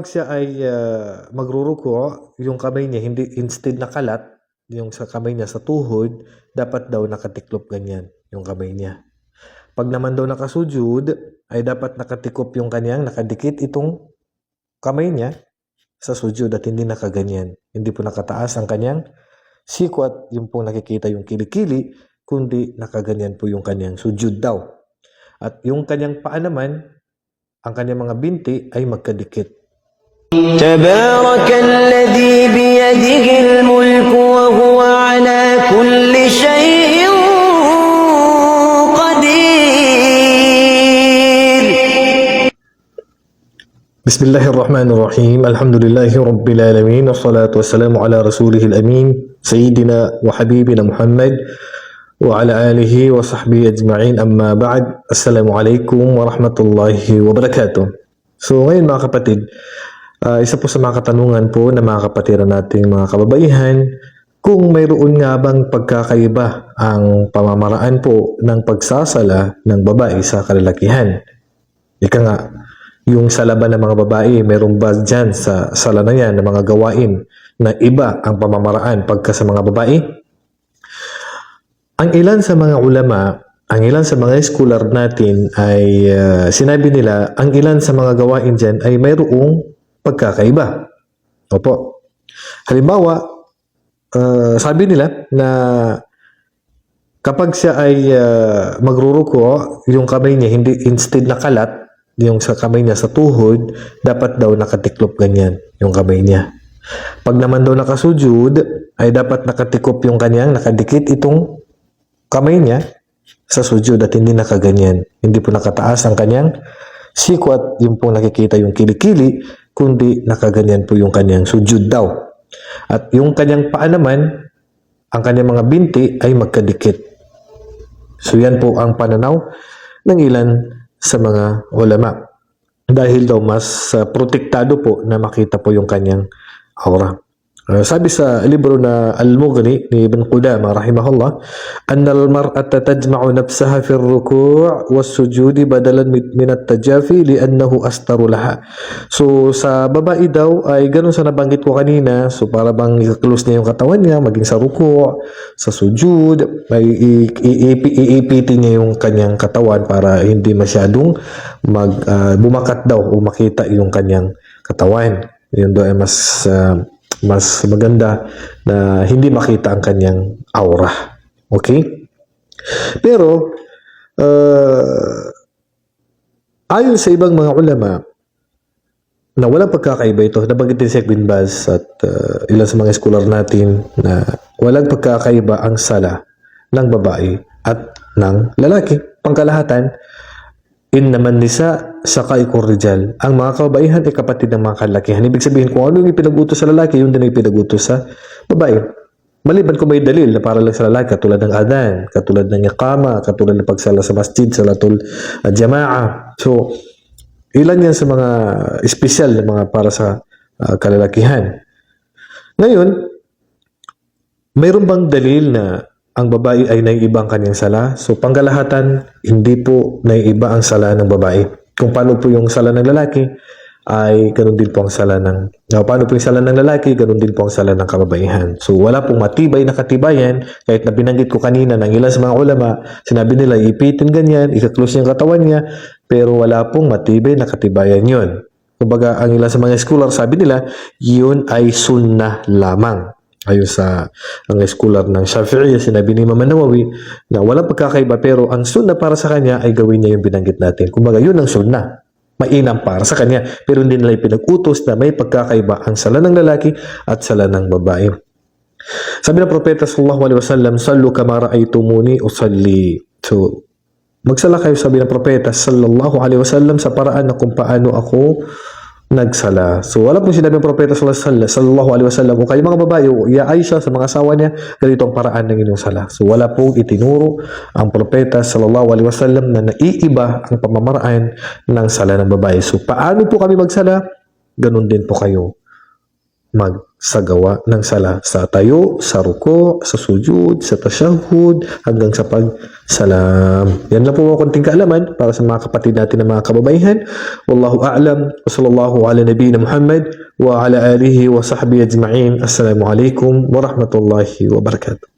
kapag siya ay magruruko, yung kamay niya, hindi, instead na kalat, yung sa kamay niya sa tuhod, dapat daw nakatiklop ganyan yung kamay niya. Pag naman daw nakasujud, ay dapat nakatikop yung kanyang, nakadikit itong kamay niya sa sujud at hindi nakaganyan. Hindi po nakataas ang kanyang siko at yung po nakikita yung kilikili, kundi nakaganyan po yung kanyang sujud daw. At yung kanyang paa naman, ang kanyang mga binti ay magkadikit. تبارك الذي بيده الملك وهو على كل شيء قدير. بسم الله الرحمن الرحيم. الحمد لله رب العالمين والصلاة والسلام على رسوله الأمين سيدنا وحبيبنا محمد وعلى آله وصحبه أجمعين. أما بعد, السلام عليكم ورحمة الله وبركاته. So ngayon mga kapatid, isa po sa mga katanungan po na mga kapatiran nating mga kababaihan, kung mayroon nga bang pagkakaiba ang pamamaraan po ng pagsasala ng babae sa kalalakihan. Ika nga, yung sala ba ng mga babae, mayroon ba dyan sa sala na yan ng mga gawain na iba ang pamamaraan pagka sa mga babae? Ang ilan sa mga ulama, ang ilan sa mga scholar natin ay sinabi nila, ang ilan sa mga gawain dyan ay mayroong pagkakaiba. Opo. Halimbawa, sabi nila na kapag siya ay magruruko, yung kamay niya, hindi, instead na kalat, yung sa kamay niya sa tuhod, dapat daw nakatiklop ganyan yung kamay niya. Pag naman daw nakasujud, ay dapat nakatikop yung kanyang, nakadikit itong kamay niya sa sujud at hindi nakaganyan. Hindi po nakataas ang kanyang siko at yung po nakikita yung kilikili, kundi nakaganyan po yung kanyang sujud daw. At yung kanyang paa naman, ang kanyang mga binti ay magkadikit. So yan po ang pananaw ng ilan sa mga ulama. Dahil daw mas protektado po na makita po yung kanyang aura. Sabi sa libro na Al-Mughni ni Ibn Qudama rahimahullah, anna al-mar'ata tajma'u nafsaha fi ar-ruku' was-sujudi badalan min at-tajafi li'annahu astaru laha. So sa babae daw ay ganun sa nabanggit ko kanina, so para bang i-close niya yung katawan niya maging sa ruku', sa sujud, ay iipitin niya yung kanyang katawan para hindi masyadong bumakat daw o makita yung kanyang katawan. Yun daw ay mas maganda na hindi makita ang kanyang aura. Okay? Pero, ayon sa ibang mga ulama, na walang pagkakaiba ito, nabanggit din si Sheikh bin Baz at ilan sa mga scholar natin na walang pagkakaiba ang sala ng babae at ng lalaki. Pangkalahatan, innaman nisa saqaiqur rijal. Ang mga kababaihan ay kapatid ng mga kalakihan. Ibig sabihin, kung ano yung ipinag-utos sa lalaki, yun din ang ipinag-utos sa babae. Maliban kung may dalil na para lang sa lalaki, katulad ng adhan, katulad ng iqama, katulad ng pagsala sa masjid, salatul jama'a. So, ilan yan sa mga espesyal na mga para sa kalalakihan. Ngayon, mayroon bang dalil na ang babae ay naiiba ang kanyang sala? So, pangkalahatan, hindi po naiiba ang sala ng babae. Kung paano po yung sala ng lalaki, ay ganun din po ang sala ng... paano po yung sala ng lalaki, ganun din po ang sala ng kababaihan. So, wala pong matibay na katibayan, kahit na binanggit ko kanina ng ilan sa mga ulama, sinabi nila, ipitin ganyan, ikaklose yung katawan niya, pero wala pong matibay na katibayan yun. Kumbaga, ang ilan sa mga scholar, sabi nila, yun ay sunnah lamang. Ayon sa ang scholar ng Shafi'iyya, sinabi ni Imam Nawawi na walang pagkakaiba pero ang sunnah para sa kanya ay gawin niya yung binanggit natin. Kumbaga, yun ang sunnah. Mainam para sa kanya. Pero hindi nila pinag-utos na may pagkakaiba ang sala ng lalaki at sala ng babae. Sabi ng Propeta sallallahu alaihi wasallam, "Sallu kama ra'aytumuni usalli." So, magsala kayo, sabi ng Propeta sallallahu alaihi wasallam, sa paraan na kung paano ako nagsala. So, wala pong sinabi ng Propeta sallallahu alaihi wasallam, o kayo mga babae, o iya Aisha sa mga asawa niya, ganito ang paraan ng inyong sala. So, wala pong itinuro ang Propeta sallallahu alaihi wasallam na naiiba ang pamamaraan ng sala ng babae. So, paano po kami magsala? Ganun din po kayo magsagawa ng sala sa tayo, sa ruko, sa sujud, sa tasyahud, hanggang sa pagsalam. Yan lang po mga konting kaalaman para sa mga kapatid natin na mga kababaihan. Wallahu a'lam wa sallallahu ala nabiyina Muhammad wa ala alihi wa sahbihi ajma'in. Assalamu alaikum wa rahmatullahi wa barakatuh.